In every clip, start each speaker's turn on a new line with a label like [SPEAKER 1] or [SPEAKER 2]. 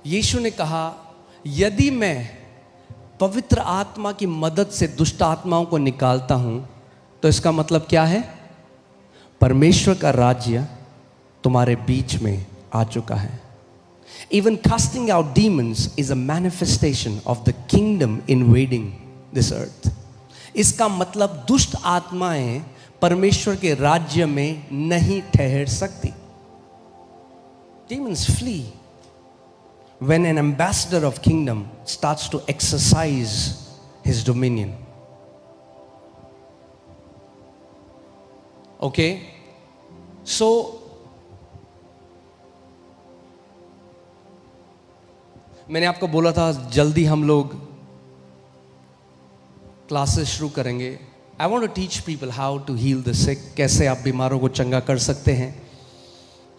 [SPEAKER 1] यीशु ने कहा, यदि मैं पवित्र आत्मा की मदद से दुष्ट आत्माओं को निकालता हूं तो इसका मतलब क्या है? परमेश्वर का राज्य तुम्हारे बीच में आ चुका है। Even casting out demons is a manifestation of the kingdom invading this earth. इसका मतलब दुष्ट आत्माएं परमेश्वर के राज्य में नहीं ठहर सकती। Demons flee when an ambassador of kingdom starts to exercise his dominion. Okay? So मैंने आपको बोला था जल्दी हम लोग क्लासेस शुरू करेंगे। I want to teach people how to heal the sick, कैसे आप बीमारों को चंगा कर सकते हैं।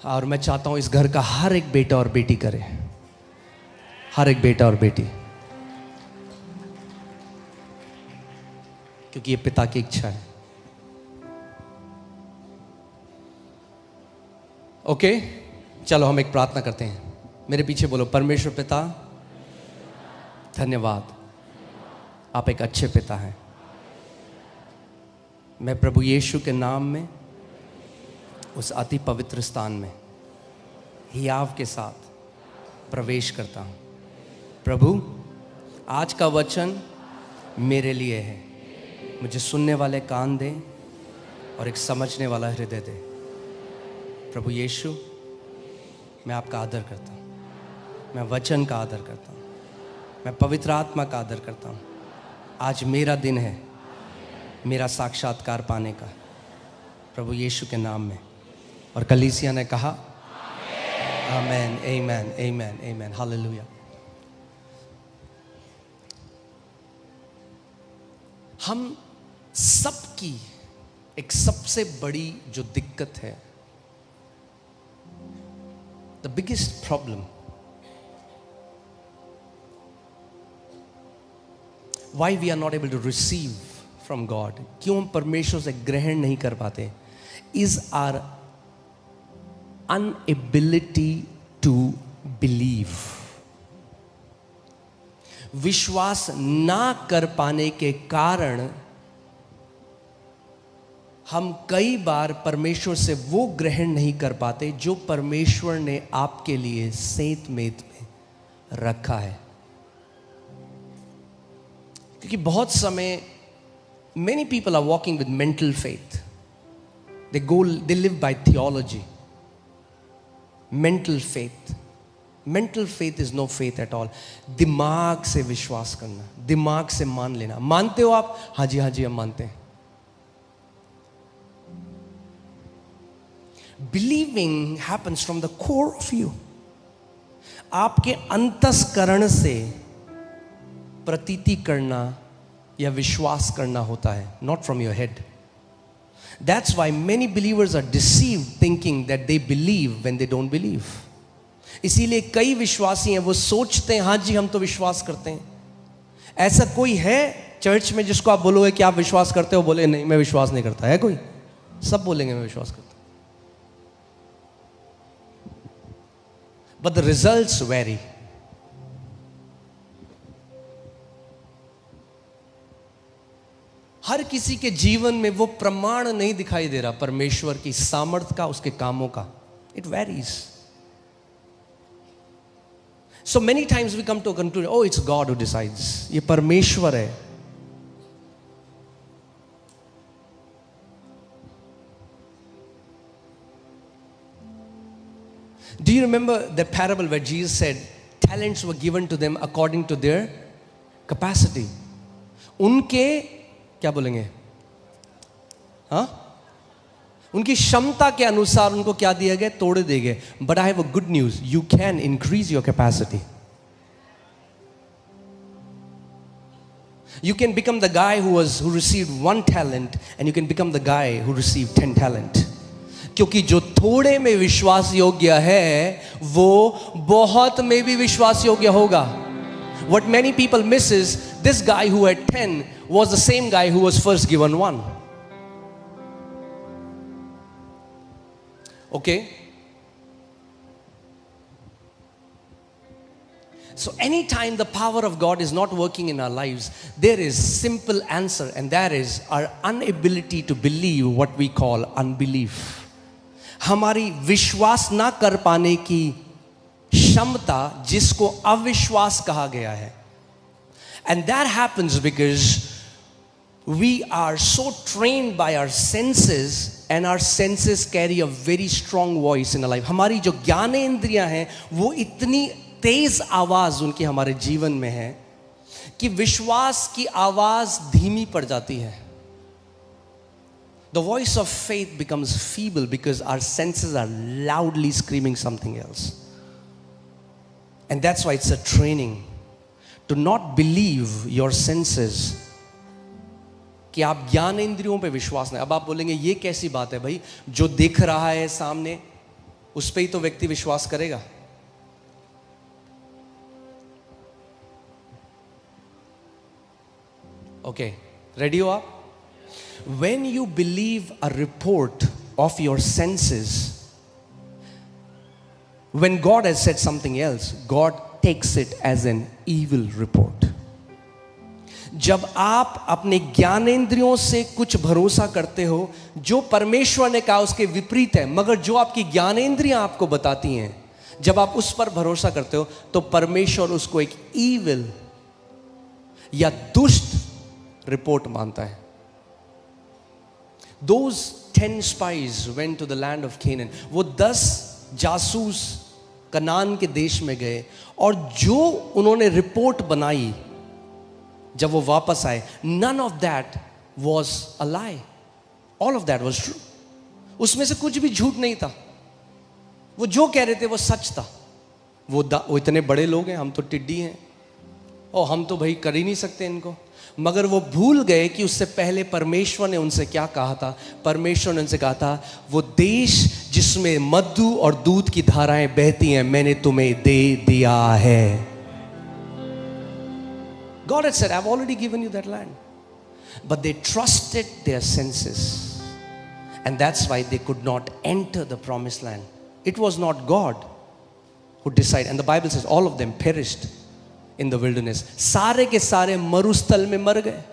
[SPEAKER 1] और मैं चाहता हूं इस घर का हर एक बेटा और बेटी करे, हर एक बेटा और बेटी, क्योंकि ये पिता की इच्छा है। ओके, चलो हम एक प्रार्थना करते हैं। मेरे पीछे बोलो, परमेश्वर पिता धन्यवाद, आप एक अच्छे पिता हैं। मैं प्रभु यीशु के नाम में उस अति पवित्र स्थान में हियाव के साथ प्रवेश करता हूं। प्रभु, आज का वचन मेरे लिए है। मुझे सुनने वाले कान दे और एक समझने वाला हृदय दे। प्रभु यीशु, मैं आपका आदर करता हूं, मैं वचन का आदर करता हूं, मैं पवित्र आत्मा का आदर करता हूं। आज मेरा दिन है मेरा साक्षात्कार पाने का, प्रभु यीशु के नाम में। और कलीसिया ने कहा आमेन, आमेन, आमेन, आमेन, हालेलुया। हम सबकी एक सबसे बड़ी जो दिक्कत है, the biggest problem, why we are not able to receive from God, क्यों हम परमेश्वर से ग्रहण नहीं कर पाते, is our inability to believe. विश्वास ना कर पाने के कारण हम कई बार परमेश्वर से वो ग्रहण नहीं कर पाते जो परमेश्वर ने आपके लिए सेंत मेत में रखा है। क्योंकि बहुत समय many people are walking with mental faith. They live by theology. Mental faith. Mental faith is no faith at all. दिमाग से विश्वास करना, दिमाग से मान लेना। मानते हो आप? हाँ जी हम मानते हैं। Believing happens from the core of you. आपके अंतस्करण से प्रतीति करना या विश्वास करना होता है, not from your head. That's why many believers are deceived thinking that they believe when they don't believe. इसीलिए कई विश्वासी हैं, वो सोचते हैं हाँ जी हम तो विश्वास करते हैं। ऐसा कोई है चर्च में जिसको आप बोलोगे कि आप विश्वास करते हो, बोले नहीं मैं विश्वास नहीं करता? है कोई? सब बोलेंगे मैं विश्वास करता हूं। But the results vary. हर किसी के जीवन में वो प्रमाण नहीं दिखाई दे रहा परमेश्वर की सामर्थ्य का, उसके कामों का। It varies. So many times we come to a conclusion, oh it's God who decides. ये परमेश्वर है। Do you remember the parable where Jesus said talents were given to them according to their capacity? उनके क्या बोलेंगे, हाँ, उनकी क्षमता के अनुसार उनको क्या दिया गया? तोड़े दिए गए। But I have a good news, you can increase your capacity. You can become the guy who received 1 talent and you can become the guy who received 10 talent. क्योंकि जो थोड़े में विश्वास योग्य है वो बहुत में भी विश्वास योग्य होगा. What many people miss is this guy who had 10 was the same guy who was first given 1. Okay? So anytime the power of God is not working in our lives, there is simple answer, and that is our inability to believe what we call unbelief. हमारी विश्वास ना कर पाने की क्षमता जिसको अविश्वास कहा गया है. And that happens because we are so trained by our senses, and our senses carry a very strong voice in our life. हमारी जो ज्ञानेंद्रियां हैं वो इतनी तेज आवाज उनकी हमारे जीवन में है कि विश्वास की आवाज धीमी पड़ जाती है. The voice of faith becomes feeble because our senses are loudly screaming something else. And that's why it's a training to not believe your senses. कि आप ज्ञानेंद्रियों पे विश्वास नहीं. अब आप बोलेंगे ये कैसी बात है भाई, जो दिख रहा है सामने उस पे ही तो व्यक्ति विश्वास करेगा. Okay, ready हो आप? When you believe a report of your senses, when God has said something else, God takes it as an evil report. जब आप अपने ज्ञानेंद्रियों से कुछ भरोसा करते हो जो परमेश्वर ने कहा उसके विपरीत है, मगर जो आपकी ज्ञानेंद्रियां आपको बताती हैं, जब आप उस पर भरोसा करते हो तो परमेश्वर उसको एक ईविल या दुष्ट रिपोर्ट मानता है. Those 10 spies went to the land of Canaan. वो 10 जासूस कनान के देश में गए और जो उन्होंने रिपोर्ट बनाई जब वो वापस आए, none of that was a lie. All of that was true. उसमें से कुछ भी झूठ नहीं था. वो जो कह रहे थे वो सच था. वो इतने बड़े लोग हैं, हम तो टिड्डी हैं और हम तो भाई कर ही नहीं सकते इनको. मगर वो भूल गए कि उससे पहले परमेश्वर ने उनसे क्या कहा था. परमेश्वर ने उनसे कहा था वो देश जिसमें मधु और दूध की धाराएं बहती हैं मैंने तुम्हें दे दिया है. God had said, I've already given you that land. But they trusted their senses. And that's why they could not enter the promised land. It was not God who decided. And the Bible says all of them perished in the wilderness. सारे के सारे मरुस्थल में मर गए.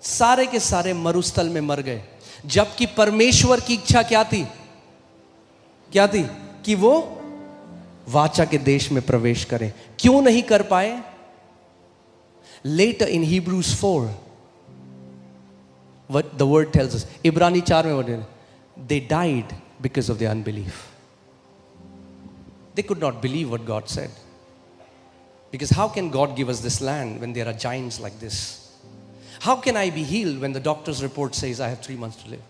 [SPEAKER 1] सारे के सारे मरुस्थल में मर गए. जबकि परमेश्वर की इच्छा क्या थी? क्या थी? कि वो वाचा के देश में प्रवेश करें. क्यों नहीं कर पाए? Later in Hebrews 4, what the word tells us, इब्रानी 4 में what है? They died because of their unbelief. They could not believe what God said. Because how can God give us this land when there are giants like this? How can I be healed when the doctor's report says I have 3 months to live?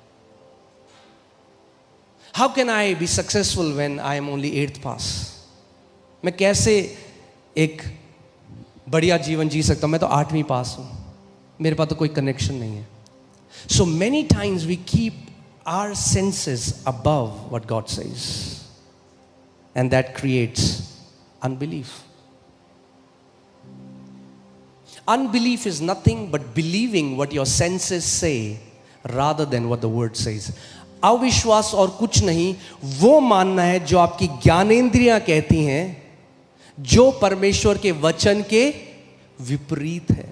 [SPEAKER 1] How can I be successful when I am only 8th pass? मैं कैसे एक बढ़िया जीवन जी सकता हूं? मैं तो 8वीं पास हूं, मेरे पास तो कोई कनेक्शन नहीं है. So many times we keep our senses above what God says, and that creates unbelief. Unbelief is nothing but believing what your senses say rather than what the word says. अविश्वास और कुछ नहीं, वो मानना है जो आपकी ज्ञानेंद्रियां कहती हैं, जो परमेश्वर के वचन के विपरीत है.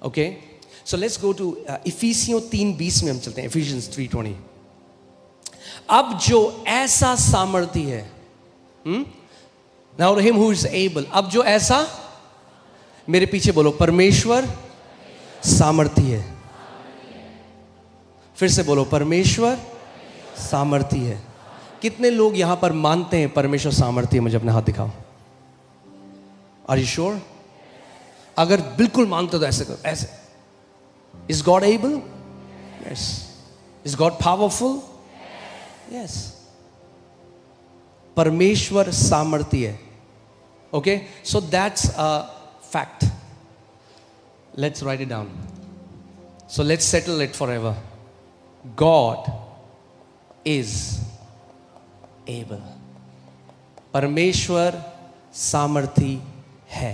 [SPEAKER 1] Okay, so let's go to इफिसियों 3:20 में हम चलते हैं. Ephesians 3:20. अब जो ऐसा सामर्थी है, now him who is able, अब जो ऐसा, मेरे पीछे बोलो, परमेश्वर सामर्थी है. फिर से बोलो, परमेश्वर सामर्थी है. कितने लोग यहां पर मानते हैं परमेश्वर सामर्थी है? मुझे अपने हाथ दिखाओ. Are you sure? अगर बिल्कुल मानते हो तो ऐसे करो, ऐसे. Is God able? Yes. Is God powerful? Yes. परमेश्वर सामर्थी है. Okay, so that's a fact. Let's write it down. So let's settle it forever. God is able. परमेश्वर सामर्थी है.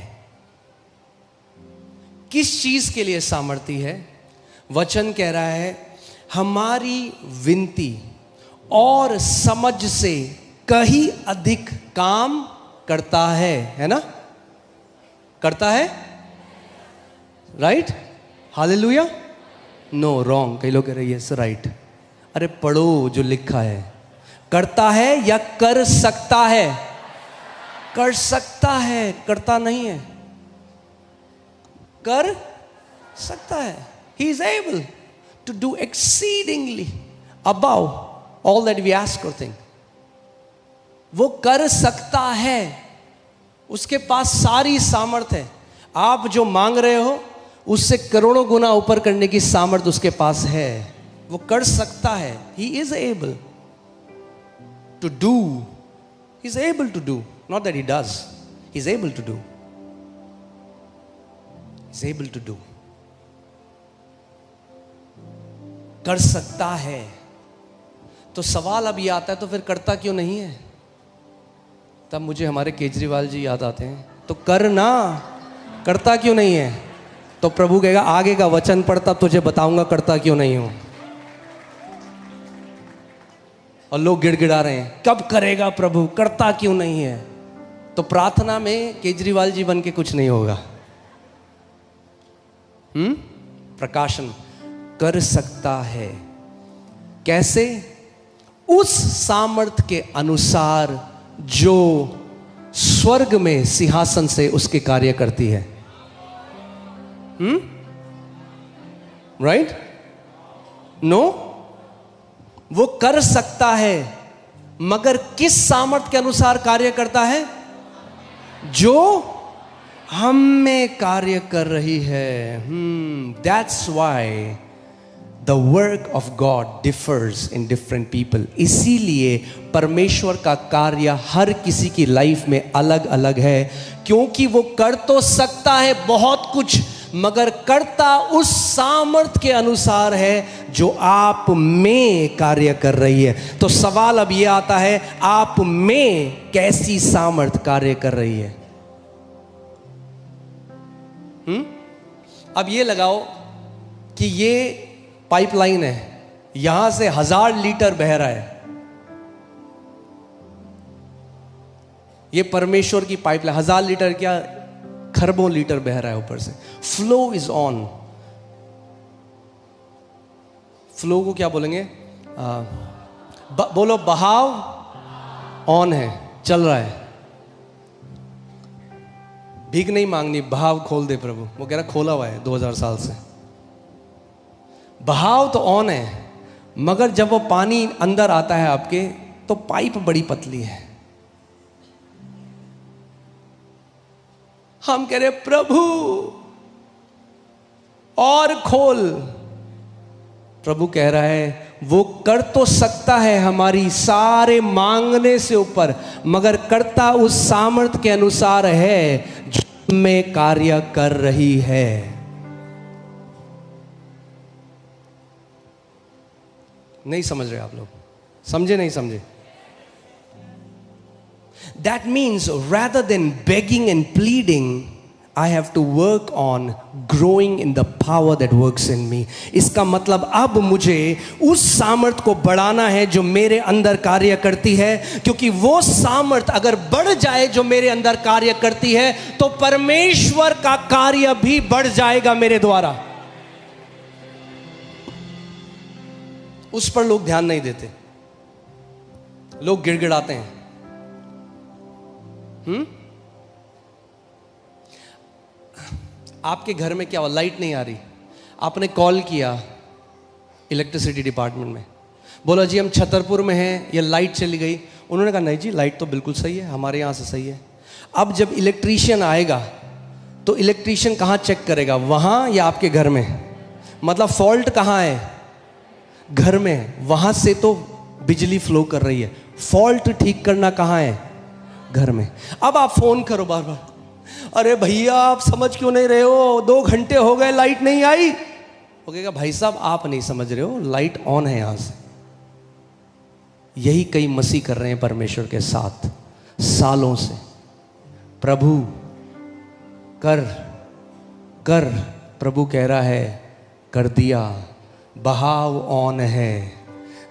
[SPEAKER 1] किस चीज के लिए सामर्थी है? वचन कह रहा है हमारी विनती और समझ से कहीं अधिक काम करता है ना? करता है, राइट? हालेलुया? No, wrong. कई लोग कह रहे हैं यस राइट। अरे पढ़ो जो लिखा है। करता है या कर सकता है? कर सकता है, करता नहीं है। कर सकता है। He is able to do exceedingly above all that we ask or think. वो कर सकता है, उसके पास सारी सामर्थ है। आप जो मांग रहे हो उससे करोड़ों गुना ऊपर करने की सामर्थ उसके पास है। वो कर सकता है। He is able to do. He is able to do. Not that he does. He is able to do. He is able to do. कर सकता है। तो सवाल अब ये आता है, तो फिर करता क्यों नहीं है? तब मुझे हमारे केजरीवाल जी याद आते हैं। तो करना, करता क्यों नहीं है? तो प्रभु कहेगा आगे का वचन पढ़ता तुझे बताऊंगा करता क्यों नहीं हूं। और लोग गिड़गिड़ा रहे हैं कब करेगा प्रभु, करता क्यों नहीं है? तो प्रार्थना में केजरीवाल जी बन के कुछ नहीं होगा। प्रकाशन कर सकता है। कैसे? उस सामर्थ के अनुसार जो स्वर्ग में सिंहासन से उसके कार्य करती है। राइट? नो, वो कर सकता है, मगर किस सामर्थ के अनुसार कार्य करता है? जो हम में कार्य कर रही है। That's why the work of God differs in different people. इसीलिए परमेश्वर का कार्य हर किसी की लाइफ में अलग अलग है, क्योंकि वो कर तो सकता है बहुत कुछ, मगर करता उस सामर्थ के अनुसार है जो आप में कार्य कर रही है। तो सवाल अब ये आता है, आप में कैसी सामर्थ कार्य कर रही है? अब ये लगाओ कि ये पाइपलाइन है, यहां से 1000 लीटर बह रहा है। ये परमेश्वर की पाइपलाइन, 1000 लीटर क्या, खरबों लीटर बह रहा है ऊपर से। Flow is on. फ्लो को क्या बोलेंगे? बोलो, बहाव ऑन है, चल रहा है। भीख नहीं मांगनी, बहाव खोल दे प्रभु। वो कह रहा खोला हुआ है 2000 साल से। बहाव तो ऑन है, मगर जब वो पानी अंदर आता है आपके, तो पाइप बड़ी पतली है। हम कह रहे प्रभु और खोल। प्रभु कह रहा है वो कर तो सकता है हमारी सारे मांगने से ऊपर, मगर करता उस सामर्थ के अनुसार है जो में कार्य कर रही है। नहीं समझ रहे आप लोग? समझे नहीं समझे? That means rather than begging and pleading, I have to work on growing in the power that works in me. इसका मतलब अब मुझे उस सामर्थ को बढ़ाना है जो मेरे अंदर कार्य करती है, क्योंकि वो सामर्थ अगर बढ़ जाए जो मेरे अंदर कार्य करती है, तो परमेश्वर का कार्य भी बढ़ जाएगा मेरे द्वारा। उस पर लोग ध्यान नहीं देते, लोग गिड़गिड़ाते हैं। आपके घर में क्या हुआ? लाइट नहीं आ रही, आपने कॉल किया इलेक्ट्रिसिटी डिपार्टमेंट में, बोला जी हम छतरपुर में हैं, ये लाइट चली गई। उन्होंने कहा नहीं जी लाइट तो बिल्कुल सही है, हमारे यहाँ से सही है। अब जब इलेक्ट्रीशियन आएगा तो इलेक्ट्रीशियन कहाँ चेक करेगा, वहाँ या आपके घर में? मतलब फॉल्ट कहाँ है? घर में। वहाँ से तो बिजली फ्लो कर रही है, फॉल्ट ठीक करना कहाँ है? घर में। अब आप फोन करो बार बार, अरे भैया आप समझ क्यों नहीं रहे हो, 2 घंटे हो गए लाइट नहीं आई। वो कहेगा भाई साहब आप नहीं समझ रहे हो, लाइट ऑन है यहां से। यही कई मसीह कर रहे हैं परमेश्वर के साथ सालों से। प्रभु कर कर, प्रभु कह रहा है कर दिया, बहाव ऑन है,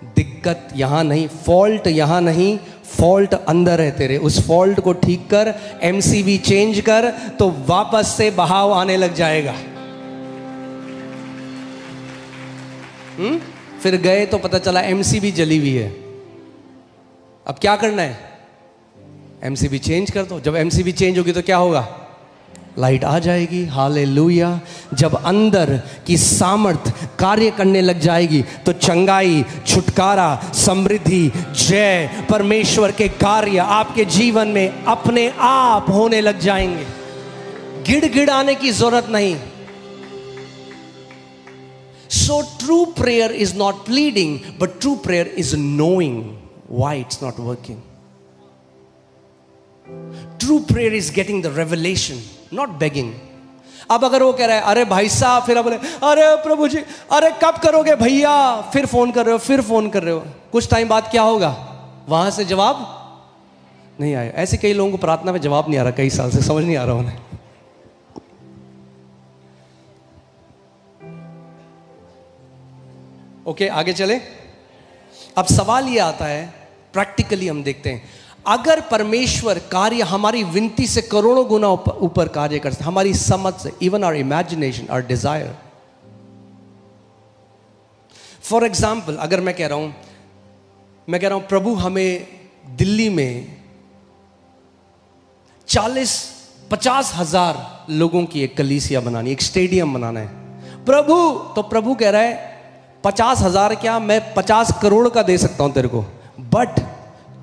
[SPEAKER 1] दिक्कत यहां नहीं, फॉल्ट यहां नहीं, फॉल्ट अंदर है तेरे। उस फॉल्ट को ठीक कर, एमसीबी चेंज कर, तो वापस से बहाव आने लग जाएगा। फिर गए तो पता चला एमसीबी जली हुई है। अब क्या करना है? एमसीबी चेंज कर दो। जब एमसीबी चेंज होगी तो क्या होगा? लाइट आ जाएगी। हालेलुया। जब अंदर की सामर्थ कार्य करने लग जाएगी तो चंगाई, छुटकारा, समृद्धि, जय, परमेश्वर के कार्य आपके जीवन में अपने आप होने लग जाएंगे। गिड़गिड़ाने की जरूरत नहीं। So true prayer is not pleading, but true prayer is knowing why it's not working. True prayer is getting the revelation, not begging. अब अगर वो कह रहा है अरे भाई साहब, फिर आप बोले अरे प्रभु जी, अरे कब करोगे भैया, फिर फोन कर रहे हो, फिर फोन कर रहे हो, कुछ टाइम बाद क्या होगा? वहां से जवाब नहीं आया। ऐसे कई लोगों को प्रार्थना में जवाब नहीं आ रहा, कई साल से समझ नहीं आ रहा उन्हें। ओके, आगे चले। अब सवाल ये आता है, प्रैक्टिकली हम देखते हैं, अगर परमेश्वर कार्य हमारी विनती से करोड़ों गुना ऊपर कार्य करते, हमारी समझ से, even our imagination, our desire. For example, अगर मैं कह रहा हूं प्रभु हमें दिल्ली में 40-50 हजार लोगों की एक कलीसिया बनानी, एक स्टेडियम बनाना है प्रभु। तो प्रभु कह रहा है 50,000 क्या, मैं 50 करोड़ का दे सकता हूं तेरे को, बट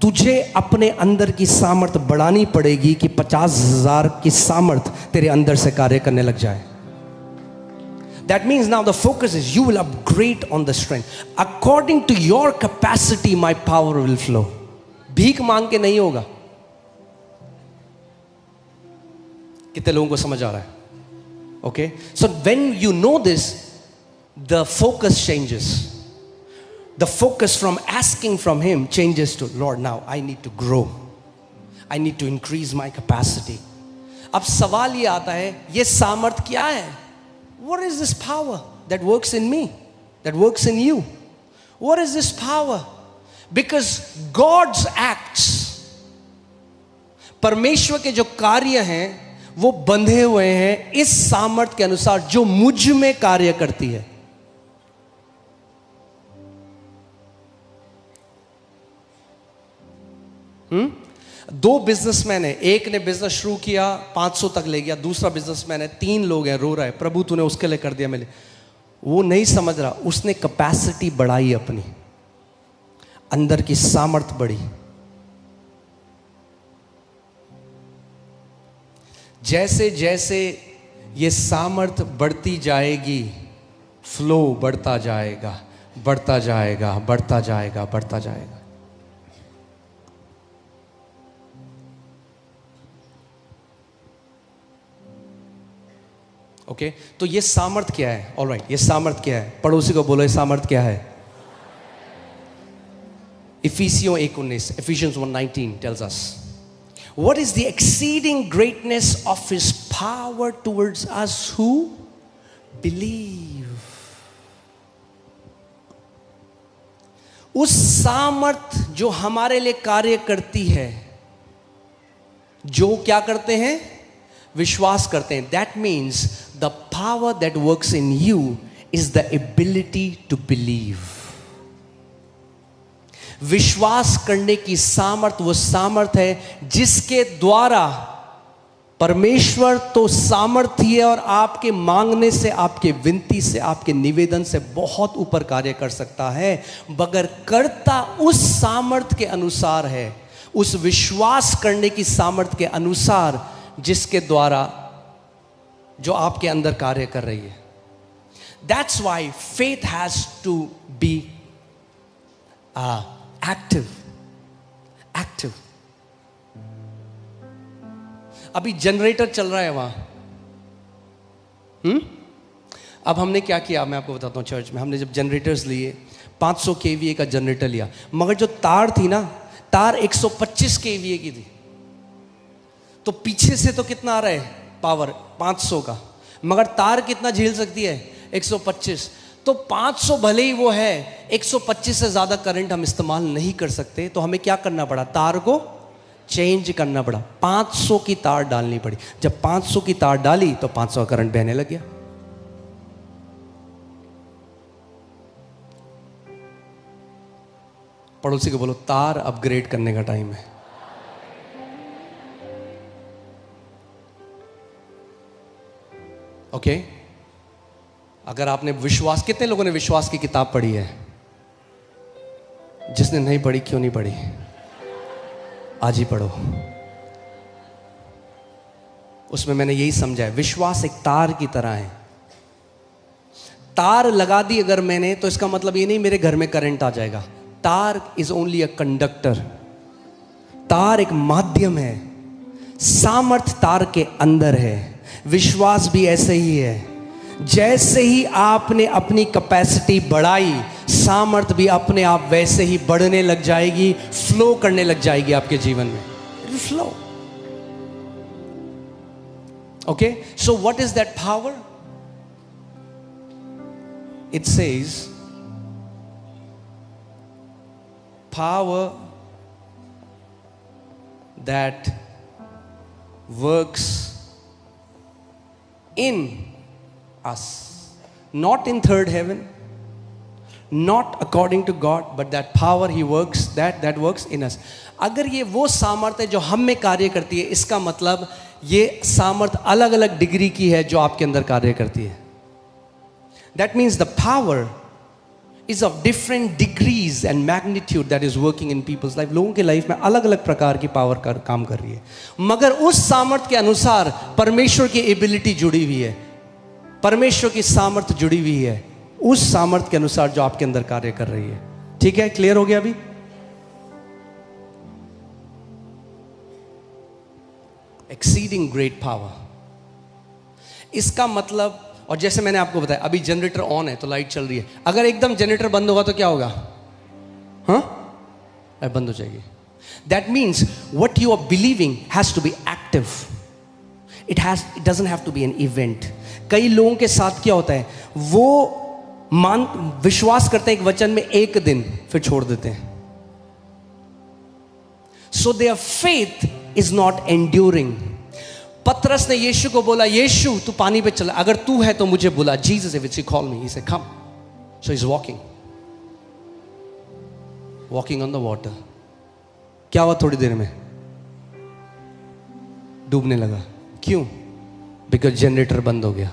[SPEAKER 1] तुझे अपने अंदर की सामर्थ बढ़ानी पड़ेगी कि 50,000 की सामर्थ तेरे अंदर से कार्य करने लग जाए। That means now the focus is you will upgrade on the strength. According to your capacity, my power will flow. भीख मांग के नहीं होगा। कितने लोगों को समझ आ रहा है? Okay, so when you know this, the focus changes. The focus from asking from him changes to, Lord, now I need to grow. I need to increase my capacity. अब सवाल ये आता है, ये सामर्थ क्या है? What is this power that works in me, that works in you? What is this power? Because God's acts, परमेश्वर के जो कार्य हैं वो बंधे हुए हैं इस सामर्थ के अनुसार जो मुझ में कार्य करती है। दो बिजनेसमैन है, एक ने बिजनेस शुरू किया 500 तक ले गया, दूसरा बिजनेसमैन है 3 लोग हैं, रो रहा है प्रभु तूने उसके लिए कर दिया मेरे। वो नहीं समझ रहा, उसने कैपेसिटी बढ़ाई, अपनी अंदर की सामर्थ बढ़ी। जैसे जैसे ये सामर्थ बढ़ती जाएगी, फ्लो बढ़ता जाएगा, बढ़ता जाएगा, बढ़ता जाएगा, बढ़ता जाएगा। ओके, तो ये सामर्थ क्या है? ऑलराइट, ये सामर्थ क्या है? पड़ोसी को बोलो ये सामर्थ क्या है? इफिसियों 1:19, Ephesians 1:19 tells us, what is the exceeding greatness of his power towards us who believe. उस सामर्थ जो हमारे लिए कार्य करती है, जो क्या करते हैं? विश्वास करते हैं। That means the power that works in you is the ability to believe. विश्वास करने की सामर्थ वो सामर्थ है जिसके द्वारा परमेश्वर तो सामर्थ्य है और आपके मांगने से, आपके विनती से, आपके निवेदन से बहुत ऊपर कार्य कर सकता है, मगर करता उस सामर्थ के अनुसार है, उस विश्वास करने की सामर्थ के अनुसार जिसके द्वारा जो आपके अंदर कार्य कर रही है। That's why faith has to be active. अभी जनरेटर चल रहा है वहां। अब हमने क्या किया मैं आपको बताता हूं। चर्च में हमने जब जनरेटर्स लिए, 500 kVA का जनरेटर लिया, मगर जो तार थी ना, तार 125 kVA की थी, तो पीछे से तो कितना आ रहा है पावर? 500 का, मगर तार कितना झेल सकती है? 125। तो 500 भले ही वो है, 125 से ज्यादा करंट हम इस्तेमाल नहीं कर सकते, तो हमें क्या करना पड़ा, तार को चेंज करना पड़ा, 500 की तार डालनी पड़ी। जब 500 की तार डाली तो 500 का करंट बहने लग गया। पड़ोसी को बोलो, तार अपग्रेड करने का टाइम है। ओके अगर आपने विश्वास, कितने लोगों ने विश्वास की किताब पढ़ी है? जिसने नहीं पढ़ी, क्यों नहीं पढ़ी? आज ही पढ़ो। उसमें मैंने यही समझा है, विश्वास एक तार की तरह है। तार लगा दी अगर मैंने, तो इसका मतलब ये नहीं मेरे घर में करंट आ जाएगा। तार इज ओनली अ कंडक्टर। तार एक माध्यम है, सामर्थ तार के अंदर है। विश्वास भी ऐसे ही है। जैसे ही आपने अपनी कैपेसिटी बढ़ाई, सामर्थ भी अपने आप वैसे ही बढ़ने लग जाएगी, फ्लो करने लग जाएगी आपके जीवन में। It will flow. Okay, so what is that power? It says power that works in us, not in third heaven, not according to God, but that power he works, that works in us. अगर ये वो सामर्थ है जो हम में कार्य करती है, इसका मतलब ये सामर्थ अलग अलग डिग्री की है जो आपके अंदर कार्य करती है। That means the power is of different degrees and magnitude that is working in people's life. लोगों के लाइफ में अलग अलग प्रकार की पावर काम कर रही है, मगर उस सामर्थ के अनुसार परमेश्वर की एबिलिटी जुड़ी हुई है, परमेश्वर की सामर्थ जुड़ी हुई है उस सामर्थ के अनुसार जो आपके अंदर कार्य कर रही है। ठीक है, क्लियर हो गया अभी? एक्सीडिंग ग्रेट पावर, इसका मतलब, और जैसे मैंने आपको बताया, अभी जनरेटर ऑन है तो लाइट चल रही है, अगर एकदम जनरेटर बंद होगा तो क्या होगा? हाँ, बंद हो जाएगी। That means what you are believing has to be active. It doesn't have to be an event. कई लोगों के साथ क्या होता है, वो विश्वास करते हैं एक वचन में एक दिन, फिर छोड़ देते हैं। So their faith is not enduring. पतरस ने यीशु को बोला, यीशु तू पानी पे चला, अगर तू है तो मुझे बुला। Jesus if you call me, he said come. So he is walking on the water. क्या हुआ? थोड़ी देर में डूबने लगा। क्यों? बिकॉज जनरेटर बंद हो गया।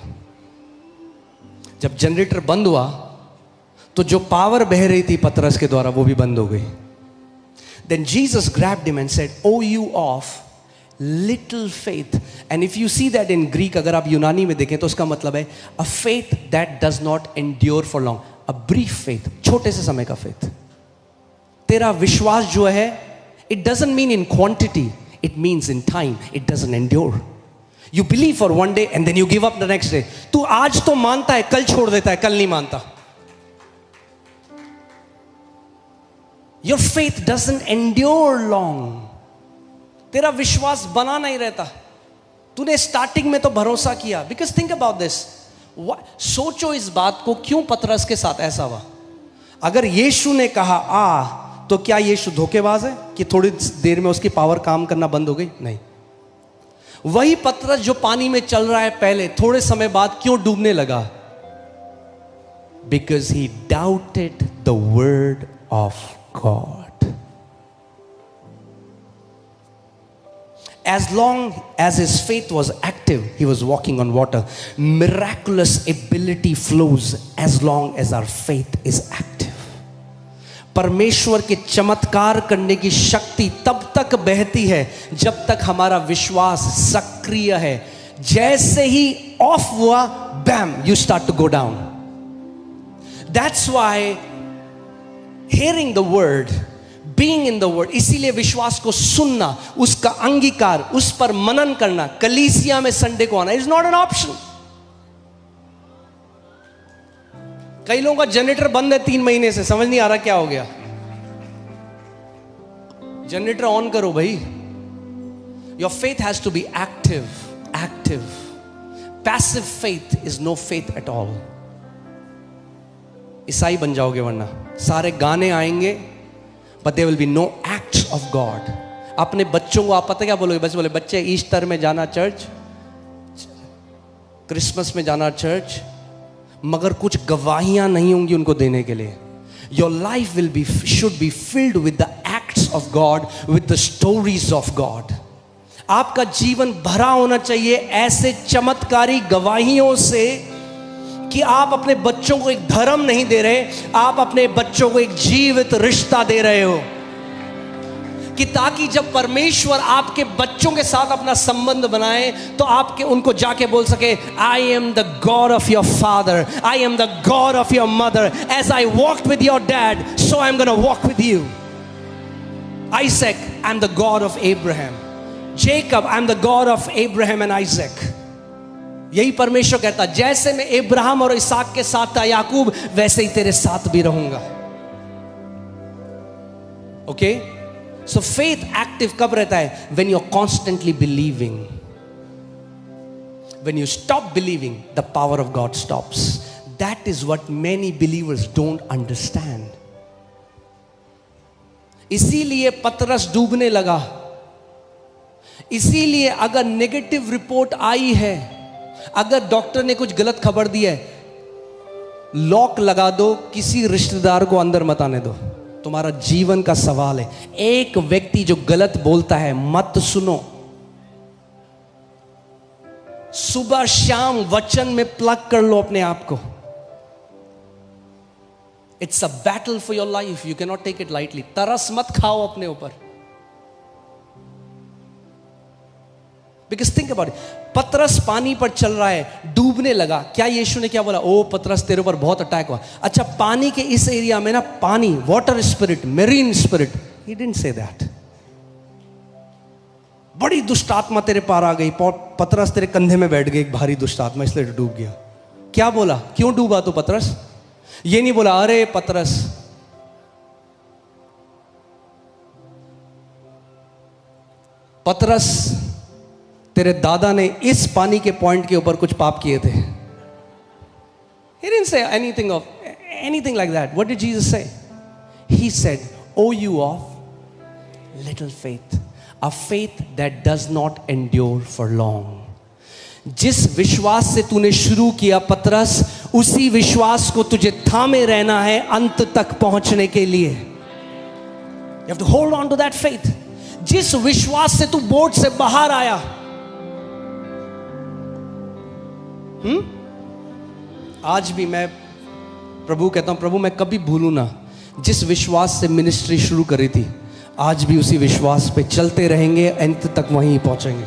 [SPEAKER 1] जब जनरेटर बंद हुआ तो जो पावर बह रही थी पतरस के द्वारा वो भी बंद हो गई। Then Jesus grabbed him and said, O you of little faith. And if you see that in Greek, अगर आप यूनानी में देखें तो उसका मतलब है a faith that does not endure for long, a brief faith, छोटे से समय का फेथ। तेरा विश्वास जो है, it doesn't mean in quantity, it means in time. It doesn't endure. You believe for one day and then you give up the next day. तू आज तो मानता है, कल छोड़ देता है, कल नहीं मानता। Your faith doesn't endure long. तेरा विश्वास बना नहीं रहता। तूने स्टार्टिंग में तो भरोसा किया, बिकॉज थिंक अबाउट दिस, सोचो इस बात को, क्यों पतरस के साथ ऐसा हुआ? अगर यीशु ने कहा आ, तो क्या यीशु धोखेबाज है कि थोड़ी देर में उसकी पावर काम करना बंद हो गई? नहीं। वही पतरस जो पानी में चल रहा है पहले, थोड़े समय बाद क्यों डूबने लगा? Because he doubted the word of God. As long as his faith was active, he was walking on water. Miraculous ability flows as long as our faith is active. परमेश्वर के चमत्कार करने की शक्ति तब तक बहती है जब तक हमारा विश्वास सक्रिय है। जैसे ही ऑफ हुआ, बैम, you start to go down. That's why hearing the word, being in the word, इसीलिए विश्वास को सुनना, उसका अंगीकार, उस पर मनन करना, कलीसिया में संडे को आना इज नॉट एन ऑप्शन। कई लोगों का जनरेटर बंद है 3 महीने से, समझ नहीं आ रहा क्या हो गया। जनरेटर ऑन करो भाई। Your faith has to be active. Passive faith is no faith at all. ईसाई बन जाओगे, वरना सारे गाने आएंगे but there will be no acts of God. अपने बच्चों को आप पता क्या बोलोगे? बस बोले बच्चे ईस्टर में जाना चर्च, क्रिसमस में जाना चर्च, मगर कुछ गवाहियां नहीं होंगी उनको देने के लिए। Your life will be should be filled with the acts of God, with the stories of God. आपका जीवन भरा होना चाहिए ऐसे चमत्कारी गवाहियों से कि आप अपने बच्चों को एक धर्म नहीं दे रहे, आप अपने बच्चों को एक जीवित रिश्ता दे रहे हो, कि ताकि जब परमेश्वर आपके बच्चों के साथ अपना संबंध बनाए तो आपके उनको जाके बोल सके, I am the God of your father, I am the God of your mother, as I walked with your dad so I am gonna walk with you. Isaac, I am the God of Abraham. Jacob, I am the God of Abraham and Isaac. यही परमेश्वर कहता, जैसे मैं इब्राहिम और इसहाक के साथ था याकूब, वैसे ही तेरे साथ भी रहूंगा। ओके, सो फेथ एक्टिव कब रहता है? When you're constantly believing. When you stop believing, the power of God stops. That is what many believers don't understand. इसीलिए पतरस डूबने लगा। इसीलिए अगर नेगेटिव रिपोर्ट आई है, अगर डॉक्टर ने कुछ गलत खबर दी है, लॉक लगा दो, किसी रिश्तेदार को अंदर मत आने दो। तुम्हारा जीवन का सवाल है। एक व्यक्ति जो गलत बोलता है मत सुनो। सुबह शाम वचन में प्लग कर लो अपने आप को। It's a battle for your life, you can not take it lightly. तरस मत खाओ अपने ऊपर। बिकॉज थिंक अबाउट इट, पतरस पानी पर चल रहा है, डूबने लगा। क्या यीशु ने क्या बोला? ओ पतरस, तेरे ऊपर बहुत अटैक हुआ। अच्छा, पानी के इस एरिया में ना, पानी, water spirit, marine spirit, he didn't say that. बड़ी दुष्ट आत्मा तेरे पार आ गई, पतरस तेरे कंधे में बैठ गई एक भारी दुष्ट आत्मा, इसलिए डूब गया। क्या बोला? क्यों डूबा तू पतरस? ये नहीं बोला अरे पतरस पतरस तेरे दादा ने इस पानी के पॉइंट के ऊपर कुछ पाप किए थे। He didn't say anything like that. What did Jesus say? He said, "O you of little faith, a faith that does not endure for long." जिस विश्वास से तूने शुरू किया पतरस, उसी विश्वास को तुझे थामे रहना है अंत तक पहुंचने के लिए। You have to hold on to that faith. जिस विश्वास से तू बोट से बाहर आया, आज भी मैं प्रभु कहता हूं, प्रभु मैं कभी भूलू ना, जिस विश्वास से मिनिस्ट्री शुरू करी थी, आज भी उसी विश्वास पे चलते रहेंगे, अंत तक वहीं पहुंचेंगे।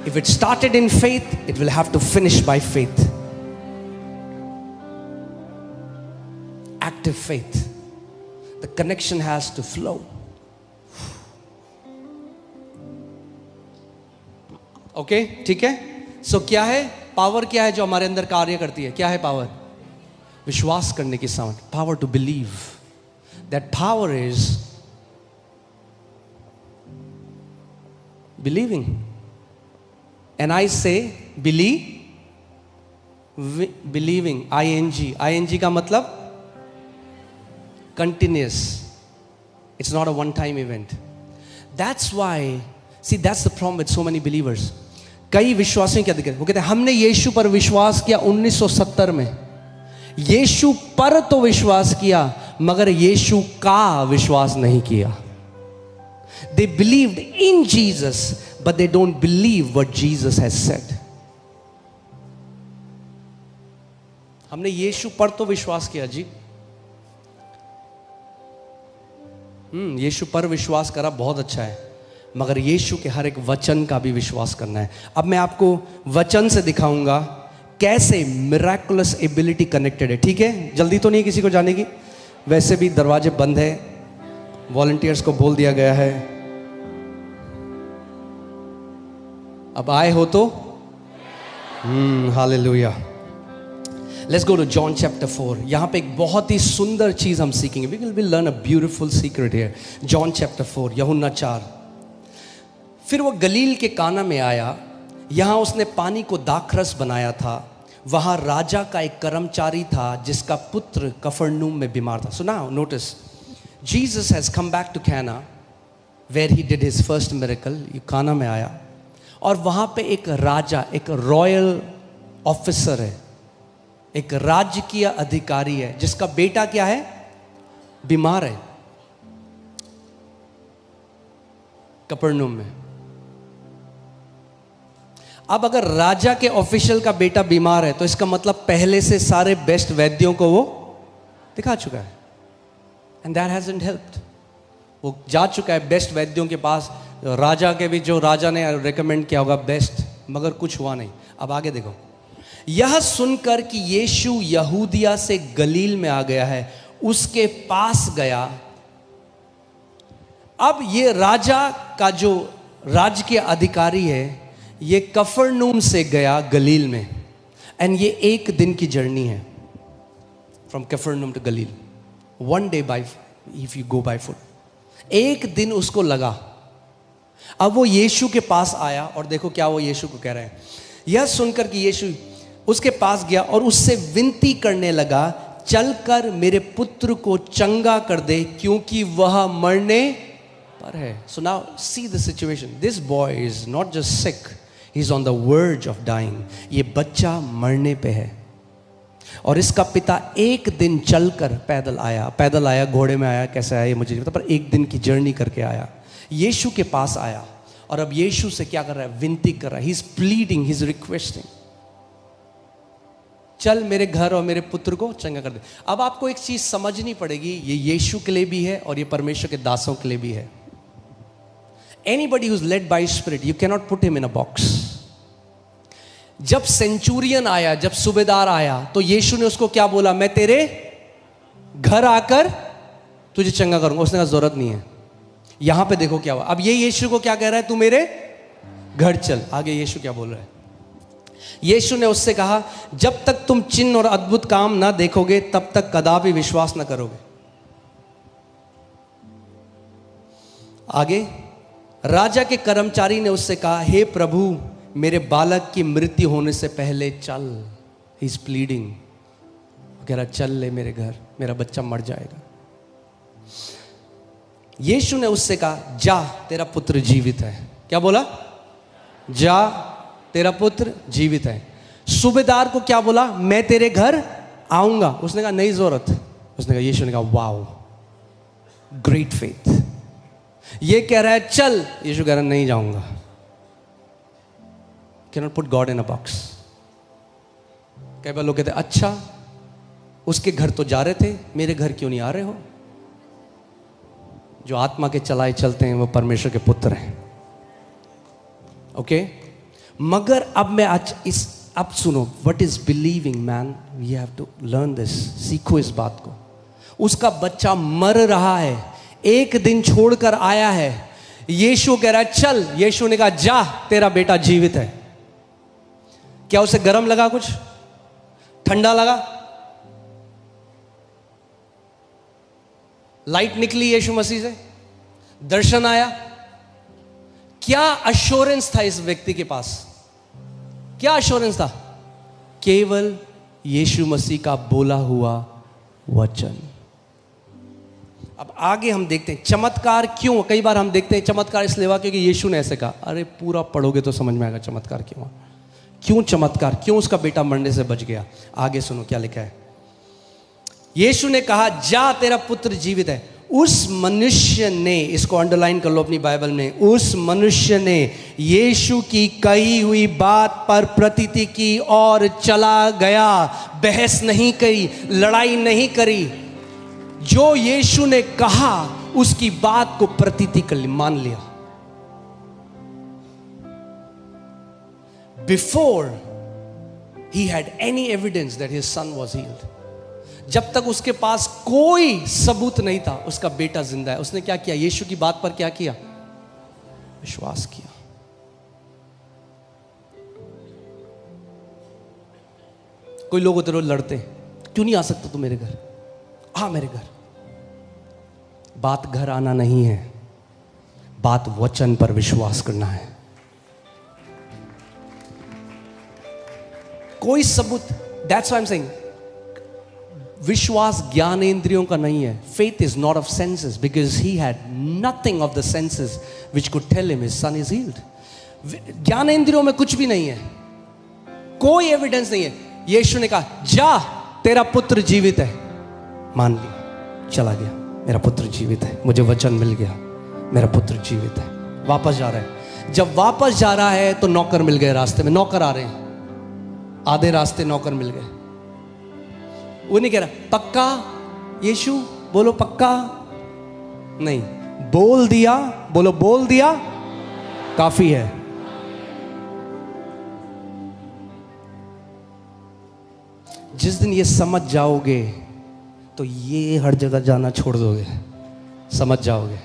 [SPEAKER 1] If it started in faith, it will have to finish by faith. Active faith. The connection has to flow. Okay, ठीक है? So क्या है? पावर क्या है जो हमारे अंदर कार्य करती है? क्या है पावर? विश्वास करने की सामर्थ। Power to believe. That power is believing. And I say believing, ing का मतलब continuous. It's not a one time event. That's why, see, that's the problem with so many believers. कई विश्वासियों क्या दिक्कत? वो कहते हैं हमने यीशु पर विश्वास किया 1970 में। यीशु पर तो विश्वास किया, मगर यीशु का विश्वास नहीं किया। They believed in Jesus, but they don't believe what Jesus has said. हमने यीशु पर तो विश्वास किया जी, यीशु पर विश्वास करा, बहुत अच्छा है, मगर यीशु के हर एक वचन का भी विश्वास करना है। अब मैं आपको वचन से दिखाऊंगा कैसे मिराकुलस एबिलिटी कनेक्टेड है। ठीक है, जल्दी तो नहीं किसी को जाने की, वैसे भी दरवाजे बंद है, वॉलंटियर्स को बोल दिया गया है। अब आए हो तो hallelujah. Let's go to John chapter 4। यहां पे एक बहुत ही सुंदर चीज हम सीखेंगे। We will learn a beautiful secret here. John chapter 4, यूहन्ना 4। फिर वो गलील के काना में आया, यहां उसने पानी को दाखरस बनाया था। वहां राजा का एक कर्मचारी था जिसका पुत्र कफरनहूम में बीमार था. So now notice, Jesus has come back to Cana where he did his first miracle. ये काना में आया और वहां पे एक राजा, एक रॉयल ऑफिसर है, एक राजकीय अधिकारी है जिसका बेटा क्या है, बीमार है कफरनहूम में. अब अगर राजा के ऑफिशियल का बेटा बीमार है तो इसका मतलब पहले से सारे बेस्ट वैद्यों को वो दिखा चुका है. And that hasn't helped. वो जा चुका है बेस्ट वैद्यों के पास, राजा के भी, जो राजा ने रेकमेंड किया होगा बेस्ट, मगर कुछ हुआ नहीं. अब आगे देखो, यह सुनकर कि यीशु यहूदिया से गलील में आ गया है, उसके पास गया. अब ये राजा का जो राजकीय अधिकारी है, ये कफरनहूम से गया गलील में. एंड ये एक दिन की जर्नी है from Capernaum to Galilee. 1 day by, if you go by foot, एक दिन उसको लगा. अब वो यीशु के पास आया और देखो क्या वो यीशु को कह रहे हैं. यह सुनकर कि यीशु उसके पास गया और उससे विनती करने लगा, चलकर मेरे पुत्र को चंगा कर दे क्योंकि वह मरने पर है. So now see the situation. This boy is not just sick, he's on the verge of dying. ये बच्चा मरने पे है और इसका पिता एक दिन चलकर पैदल आया, घोड़े में आया, कैसे आया ये मुझे नहीं पता, पर एक दिन की जर्नी करके आया, यीशु के पास आया. और अब यीशु से क्या कर रहा है, विनती कर रहा है. He is pleading, he is requesting, चल मेरे घर और मेरे पुत्र को चंगा कर दे. अब आपको एक चीज समझनी पड़ेगी, ये यीशु के लिए भी है और ये परमेश्वर के दासों के लिए भी है. Anybody who's led by Spirit, you cannot put him in a box. जब सेंचुरियन आया, जब सूबेदार आया, तो यीशु ने उसको क्या बोला, मैं तेरे घर आकर तुझे चंगा करूंगा. उसने कहा जरूरत नहीं है. यहां पे देखो क्या हुआ. अब ये यीशु को क्या कह रहा है, तू मेरे घर चल. आगे यीशु क्या बोल रहा है, यीशु ने उससे कहा, जब तक तुम चिन्ह और अद्भुत काम ना देखोगे तब तक कदापि विश्वास ना करोगे. आगे राजा के कर्मचारी ने उससे कहा, हे प्रभु, मेरे बालक की मृत्यु होने से पहले चल. ही इज प्लीडिंग, कह रहा चल ले मेरे घर, मेरा बच्चा मर जाएगा. यीशु ने उससे कहा, जा तेरा पुत्र जीवित है. क्या बोला, जा तेरा पुत्र जीवित है. सूबेदार को क्या बोला, मैं तेरे घर आऊंगा. उसने कहा नहीं जरूरत. उसने कहा, यीशु ने कहा, वाओ, ग्रेट फेथ. ये कह रहा है चल, यीशु कह रहा है नहीं जाऊंगा. Can not put God in a box. कई बार लोग कहते हैं, अच्छा उसके घर तो जा रहे थे, मेरे घर क्यों नहीं आ रहे हो. जो आत्मा के चलाए चलते हैं वो परमेश्वर के पुत्र हैं. ओके मगर अब मैं आज अब सुनो, what is believing man, we have to learn this. सीखो इस बात को. उसका बच्चा मर रहा है, एक दिन छोड़कर आया है, यीशु कह रहा है चल. यीशु ने कहा, जा तेरा बेटा जीवित है. क्या उसे गर्म लगा, कुछ ठंडा लगा, लाइट निकली यीशु मसीह से, दर्शन आया. क्या अश्योरेंस था इस व्यक्ति के पास, क्या अश्योरेंस था, केवल यीशु मसीह का बोला हुआ वचन. अब आगे हम देखते हैं चमत्कार क्यों. कई बार हम देखते हैं चमत्कार इसलिए हुआ क्योंकि यीशु ने ऐसे कहा. अरे पूरा पढ़ोगे तो समझ में आएगा चमत्कार क्यों. क्यों चमत्कार, क्यों उसका बेटा मरने से बच गया. आगे सुनो क्या लिखा है. यीशु ने कहा, जा तेरा पुत्र जीवित है. उस मनुष्य ने, इसको अंडरलाइन कर लो अपनी बाइबल में, उस मनुष्य ने यीशु की कही हुई बात पर प्रतीति की और चला गया. बहस नहीं करी, लड़ाई नहीं करी. जो यीशु ने कहा उसकी बात को प्रतीति कर ली, मान लिया. Before he had any evidence that his son was healed. जब तक उसके पास कोई सबूत नहीं था उसका बेटा जिंदा है, उसने क्या किया, यीशु की बात पर क्या किया, विश्वास किया. कोई लोग उधर लड़ते, क्यों नहीं आ सकता तू मेरे घर, आ मेरे घर. बात घर आना नहीं है, बात वचन पर विश्वास करना है. कोई सबूत, that's why I am saying, विश्वास ज्ञानेंद्रियों का नहीं है. Faith is not of senses because he had nothing of the senses which could tell him his son is healed. ज्ञानेंद्रियों में कुछ भी नहीं है, कोई एविडेंस नहीं है. यीशु ने कहा जा तेरा पुत्र जीवित है. मान लिया, चला गया, मेरा पुत्र जीवित है, मुझे वचन मिल गया, मेरा पुत्र जीवित है. वापस जा रहा है. जब वापस जा रहा है तो नौकर मिल गए रास्ते में. नौकर आ रहे हैं, आधे रास्ते नौकर मिल गए. वो नहीं कह रहा पक्का यीशु, बोलो पक्का, नहीं, बोल दिया, बोलो बोल दिया, काफी है. जिस दिन ये समझ जाओगे तो ये हर जगह जाना छोड़ दोगे. समझ जाओगे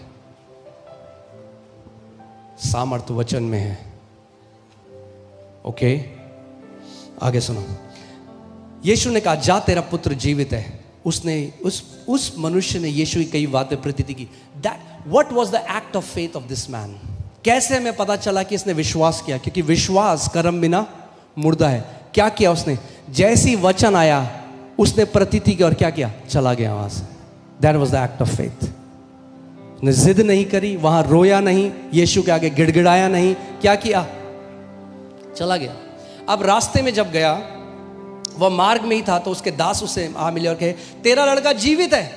[SPEAKER 1] सामर्थ्य वचन में है. ओके, आगे सुनो. यीशु ने कहा जा तेरा पुत्र जीवित है. उसने उस मनुष्य ने यीशु की कई बातें प्रतीति की. That what was the act of faith of this man. कैसे हमें पता चला कि इसने विश्वास किया? क्योंकि विश्वास कर्म बिना मुर्दा है. क्या किया उसने? जैसी वचन आया उसने प्रतीति की और क्या किया? चला गया वहां से. That was the act of faith. उसने जिद नहीं करी, वहां रोया नहीं, यीशु के आगे गिड़गिड़ाया नहीं. क्या किया? चला गया. अब रास्ते में जब गया, वह मार्ग में ही था, तो उसके दास उसे आ मिले और कहे तेरा लड़का जीवित है.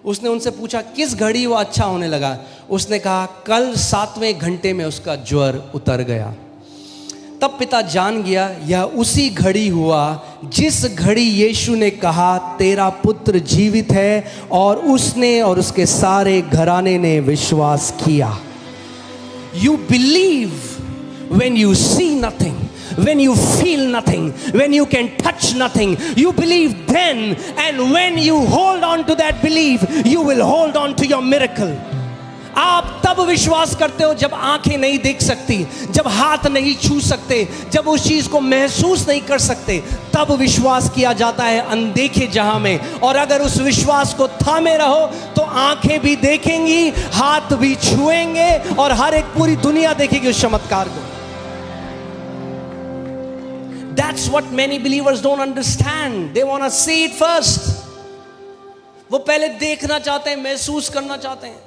[SPEAKER 1] उसने उनसे पूछा किस घड़ी वो अच्छा होने लगा? उसने कहा कल 7वें घंटे में उसका ज्वर उतर गया. तब पिता जान गया यह उसी घड़ी हुआ जिस घड़ी यीशु ने कहा तेरा पुत्र जीवित है, और उसने और उसके सारे घराने ने विश्वास किया. You believe when you see nothing, when you feel nothing, when you can touch nothing, you believe then, and when you hold on to that belief, you will hold on to your miracle. आप तब विश्वास करते हो जब आंखें नहीं देख सकती, जब हाथ नहीं छू सकते, जब उस चीज को महसूस नहीं कर सकते, तब विश्वास किया जाता है अनदेखे जहां में. और अगर उस विश्वास को थामे रहो तो आंखें भी देखेंगी, हाथ भी छुएंगे, और हर एक पूरी दुनिया देखेगी उस चमत्कार को. That's what many believers don't understand. They want to see it first. वो पहले देखना चाहते हैं, महसूस करना चाहते हैं.